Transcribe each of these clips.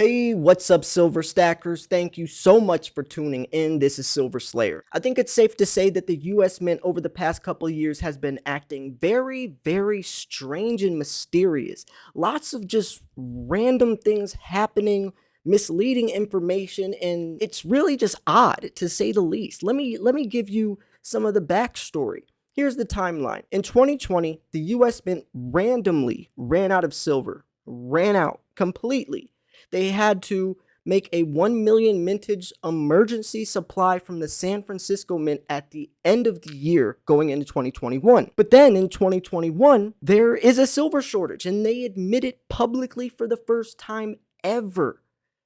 Hey, what's up, Silver Stackers? Thank you so much for tuning in. This is Silver Slayer. I think it's safe to say that the US Mint over the past couple of years has been acting very strange and mysterious. Lots of just random things happening, misleading information, and it's really just odd to say the least. Let me give you some of the backstory. Here's the timeline. In 2020, the US Mint randomly ran out of silver, ran out completely. They had to make a 1 million mintage emergency supply from the San Francisco Mint at the end of the year going into 2021. But then in 2021, there is a silver shortage, and they admit it publicly for the first time ever.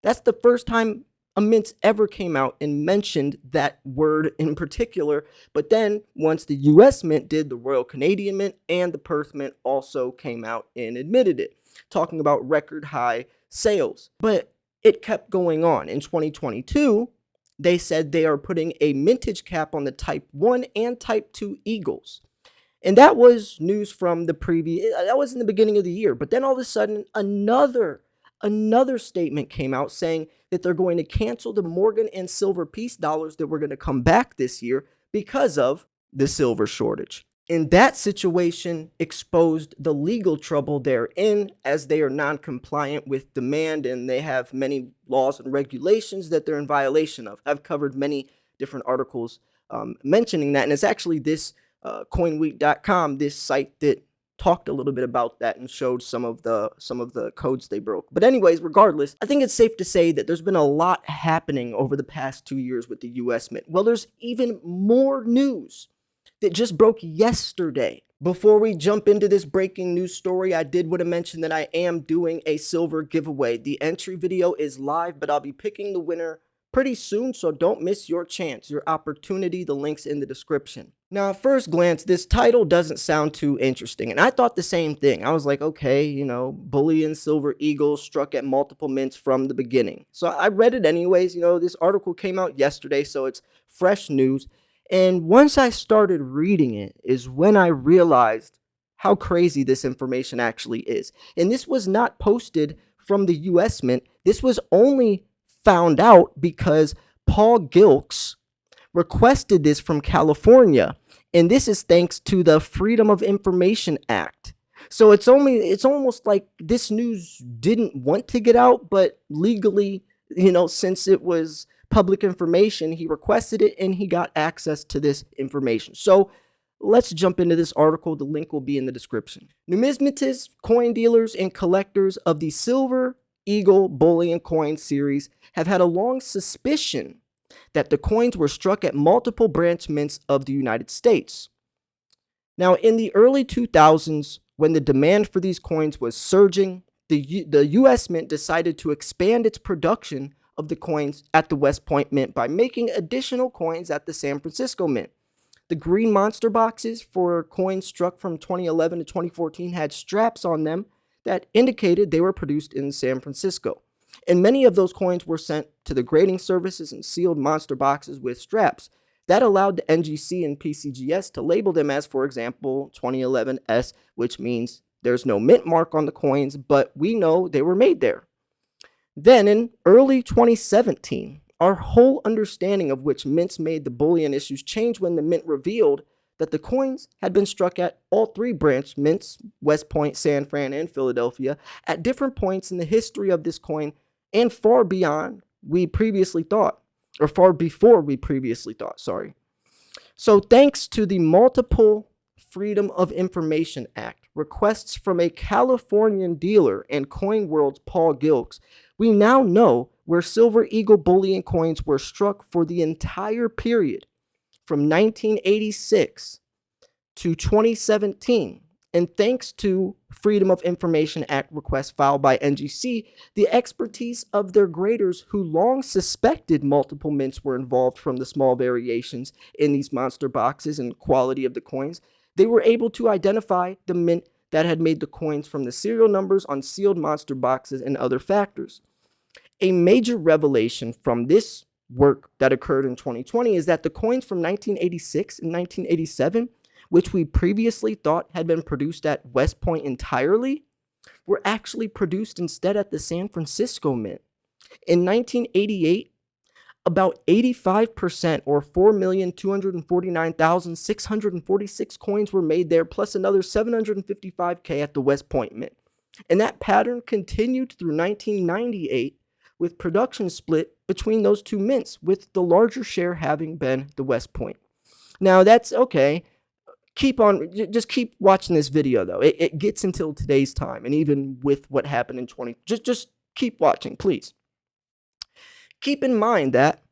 That's the first time a mint ever came out and mentioned that word in particular. But then once the US Mint did, the Royal Canadian Mint and the Perth Mint also came out and admitted it, talking about record high sales. But it kept going on. In 2022, they said they are putting a mintage cap on the Type 1 and Type 2 Eagles. And that was news from the previous, that was in the beginning of the year. But then all of a sudden, another statement came out saying that they're going to cancel the Morgan and silver peace dollars that were going to come back this year because of the silver shortage. And that situation exposed the legal trouble they're in, as they are non-compliant with demand and they have many laws and regulations that they're in violation of. I've covered many different articles mentioning that, and it's actually this coinweek.com, this site that talked a little bit about that and showed some of the codes they broke. But anyways, regardless, I think it's safe to say that there's been a lot happening over the past 2 years with the US Mint. Well, there's even more news that just broke yesterday. Before we jump into this breaking news story, I did want to mention that I am doing a silver giveaway. The entry video is live, but I'll be picking the winner pretty soon, so don't miss your chance, your opportunity. The link's in the description. Now, at first glance, this title doesn't sound too interesting, and I thought the same thing. I was like, okay, bullion silver eagles struck at multiple mints from the beginning. So I read it anyways. This article came out yesterday, so it's fresh news. And once I started reading it is when I realized how crazy this information actually is. And this was not posted from the US Mint. This was only found out because Paul Gilks requested this from California. And this is thanks to the Freedom of Information Act. So it's almost like this news didn't want to get out, but legally, since it was public information, he requested it and he got access to this information. So let's jump into this article. The link will be in the description. Numismatists, coin dealers, and collectors of the Silver Eagle Bullion Coin series have had a long suspicion that the coins were struck at multiple branch mints of the United States. Now, in the early 2000s, when the demand for these coins was surging, the US Mint decided to expand its production of the coins at the West Point Mint by making additional coins at the San Francisco Mint. The green monster boxes for coins struck from 2011 to 2014 had straps on them that indicated they were produced in San Francisco. And many of those coins were sent to the grading services in sealed monster boxes with straps. That allowed the NGC and PCGS to label them as, for example, 2011S, which means there's no mint mark on the coins, but we know they were made there. Then in early 2017, our whole understanding of which mints made the bullion issues changed when the mint revealed that the coins had been struck at all three branch mints, West Point, San Fran, and Philadelphia, at different points in the history of this coin and far beyond we previously thought, or far before we previously thought, sorry. So thanks to the multiple Freedom of Information Act requests from a Californian dealer and Coin World's Paul Gilks, we now know where Silver Eagle bullion coins were struck for the entire period from 1986 to 2017. And thanks to Freedom of Information Act requests filed by NGC, the expertise of their graders who long suspected multiple mints were involved from the small variations in these monster boxes and quality of the coins, they were able to identify the mint that had made the coins from the serial numbers on sealed monster boxes and other factors. A major revelation from this work that occurred in 2020 is that the coins from 1986 and 1987, which we previously thought had been produced at West Point entirely, were actually produced instead at the San Francisco Mint. In 1988, about 85% or 4,249,646 coins were made there, plus another 755K at the West Point Mint. And that pattern continued through 1998 with production split between those two mints, with the larger share having been the West Point. Now that's okay. Just keep watching this video though. It gets until today's time, and even with what happened in 20, just keep watching, please. Keep in mind that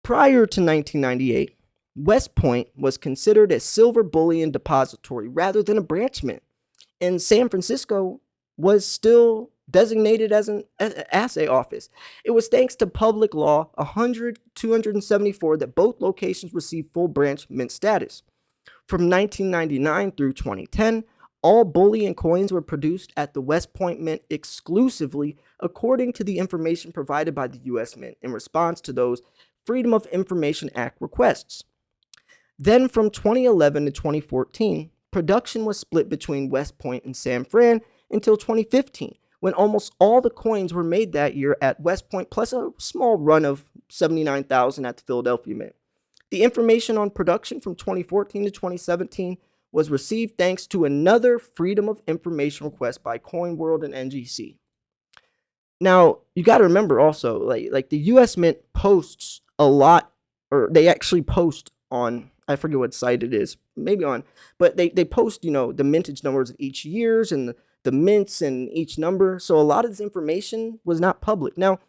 prior to 1998, West Point was considered a silver bullion depository rather than a branch mint, and San Francisco was still designated as an assay office. It was thanks to Public Law 100-274 that both locations received full branch mint status. From 1999 through 2010, all bullion coins were produced at the West Point Mint exclusively according to the information provided by the U.S. Mint in response to those Freedom of Information Act requests. Then from 2011 to 2014, production was split between West Point and San Fran until 2015, when almost all the coins were made that year at West Point, plus a small run of 79,000 at the Philadelphia Mint. The information on production from 2014 to 2017 was received thanks to another Freedom of Information request by CoinWorld and NGC. Now, you got to remember also, like the US Mint posts a lot, or they actually post on, I forget what site it is, maybe on, but they post, the mintage numbers of each years and the mints and each number. So a lot of this information was not public. Now,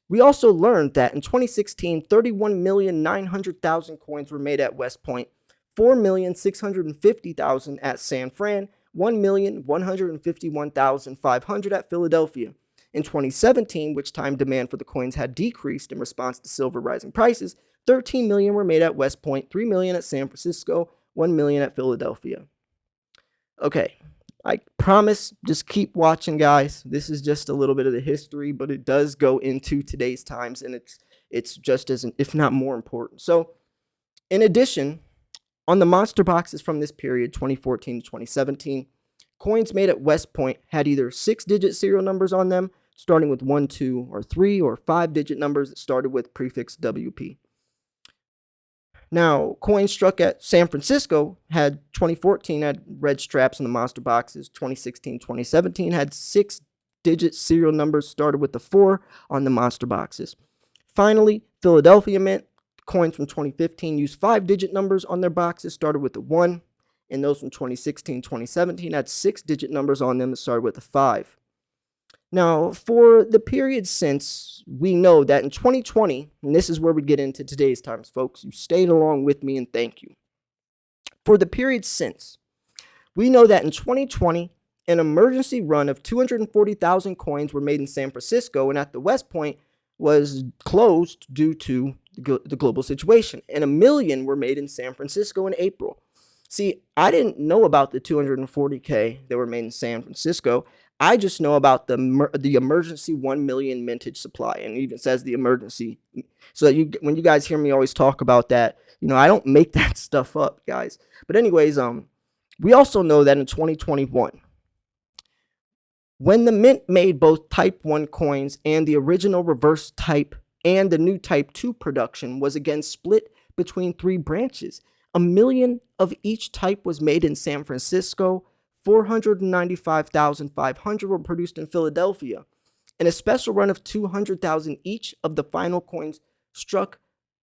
we also learned that in 2016, 31,900,000 coins were made at West Point, 4,650,000 at San Fran, 1,151,500 at Philadelphia. In 2017, which time demand for the coins had decreased in response to silver rising prices, 13 million were made at West Point, 3 million at San Francisco, 1 million at Philadelphia. Okay, I promise, just keep watching, guys. This is just a little bit of the history, but it does go into today's times, and it's just as, if not more important. So, in addition, on the monster boxes from this period, 2014 to 2017, coins made at West Point had either 6-digit serial numbers on them, starting with 1, 2, or 3, or 5-digit numbers that started with prefix WP. Now, coins struck at San Francisco 2014 had red straps on the monster boxes. 2016, 2017 had 6-digit serial numbers started with the 4 on the monster boxes. Finally, Philadelphia Mint coins from 2015 used 5-digit numbers on their boxes, started with the 1, and those from 2016, 2017 had 6-digit numbers on them that started with a 5. Now, for the period since, we know that in 2020, and this is where we get into today's times, folks, you stayed along with me and thank you. For the period since, we know that in 2020, an emergency run of 240,000 coins were made in San Francisco, and at the West Point was closed due to the global situation, and 1 million were made in San Francisco in April. See, I didn't know about the 240K that were made in San Francisco. I just know about the emergency 1 million mintage supply, and it even says the emergency. So that when you guys hear me always talk about that, I don't make that stuff up, guys. But anyways, we also know that in 2021, when the mint made both Type 1 coins and the original reverse type and the new Type 2 production was again split between 3 branches. 1 million of each type was made in San Francisco, 495,500 were produced in Philadelphia, and a special run of 200,000 each of the final coins struck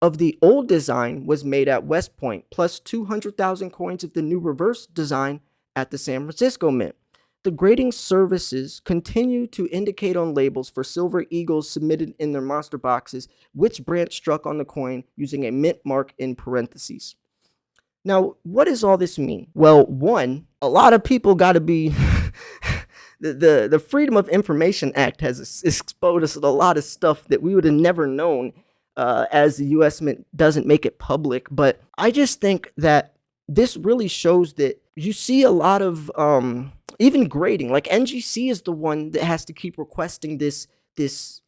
of the old design was made at West Point, plus 200,000 coins of the new reverse design at the San Francisco Mint. The grading services continue to indicate on labels for Silver Eagles submitted in their monster boxes which branch struck on the coin using a mint mark in parentheses. Now, what does all this mean? Well, one, a lot of people got to be the Freedom of Information Act has exposed us a lot of stuff that we would have never known as the U.S. Mint doesn't make it public. But I just think that this really shows that you see a lot of even grading. Like NGC is the one that has to keep requesting this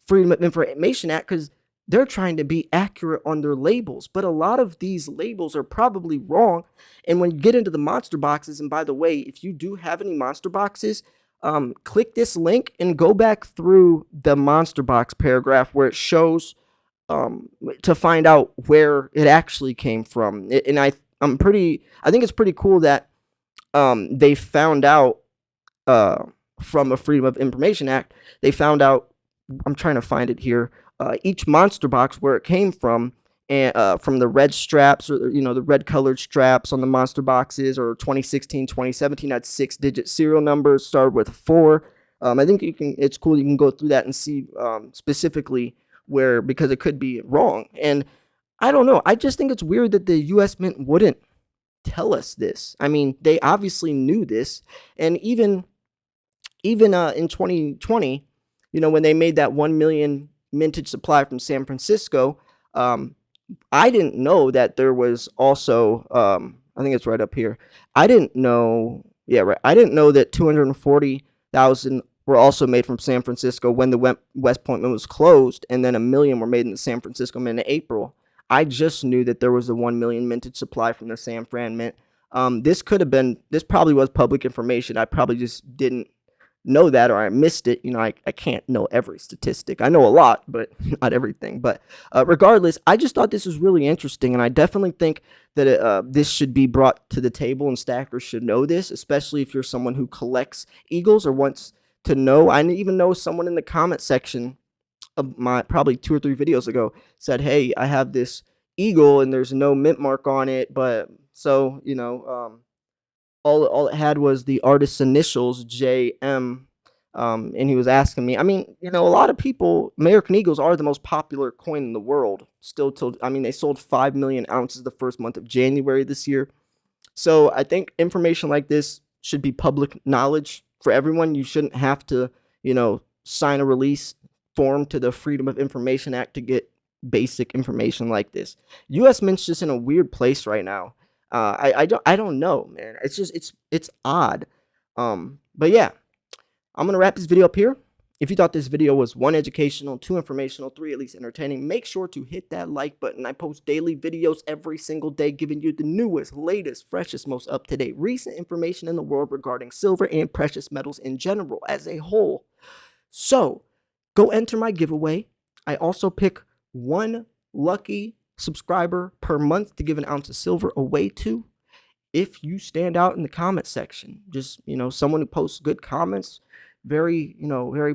Freedom of Information Act because they're trying to be accurate on their labels, but a lot of these labels are probably wrong. And when you get into the monster boxes, and by the way, if you do have any monster boxes, click this link and go back through the Monster Box paragraph where it shows to find out where it actually came from. And I think it's pretty cool that they found out from a Freedom of Information Act. They found out. I'm trying to find it here. Each monster box where it came and from the red straps, or the red colored straps on the monster boxes, or 2016, 2017 had 6-digit serial numbers, started with 4. I think it's cool. You can go through that and see specifically where, because it could be wrong. And I don't know. I just think it's weird that the U.S. Mint wouldn't tell us this. I mean, they obviously knew this, and even in 2020, when they made that 1 million mintage supply from San Francisco, I didn't know that there was also, I think it's right up here. I didn't know, yeah, right. I didn't know that 240,000 were also made from San Francisco when the West Point Mint was closed, and then 1 million were made in the San Francisco Mint in April. I just knew that there was a 1 million mintage supply from the San Fran Mint. This probably was public information. I probably just didn't know that, or I missed it. I can't know every statistic. I know a lot, but not everything. But regardless, I just thought this was really interesting, and I definitely think that this should be brought to the table, and stackers should know this, especially if you're someone who collects Eagles or wants to know. I even know someone in the comment section of my probably 2 or 3 videos ago said, "Hey, I have this Eagle and there's no mint mark on it, but so all it had was the artist's initials, JM." And he was asking me. I mean, a lot of people, American Eagles are the most popular coin in the world. Still, till I mean, they sold 5 million ounces the first month of January this year. So I think information like this should be public knowledge for everyone. You shouldn't have to, sign a release form to the Freedom of Information Act to get basic information like this. U.S. Mint's just in a weird place right now. I don't know, man. It's odd. But yeah, I'm gonna wrap this video up here. If you thought this video was 1, educational, 2, informational, 3, at least entertaining, make sure to hit that like button. I post daily videos every single day, giving you the newest, latest, freshest, most up-to-date recent information in the world regarding silver and precious metals in general as a whole. So go enter my giveaway. I also pick one lucky subscriber per month to give an ounce of silver away to. If you stand out in the comment section, just someone who posts good comments, very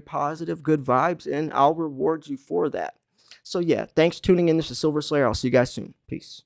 positive, good vibes, and I'll reward you for that. So yeah, thanks for tuning in. This is Silver Slayer. I'll see you guys soon. Peace.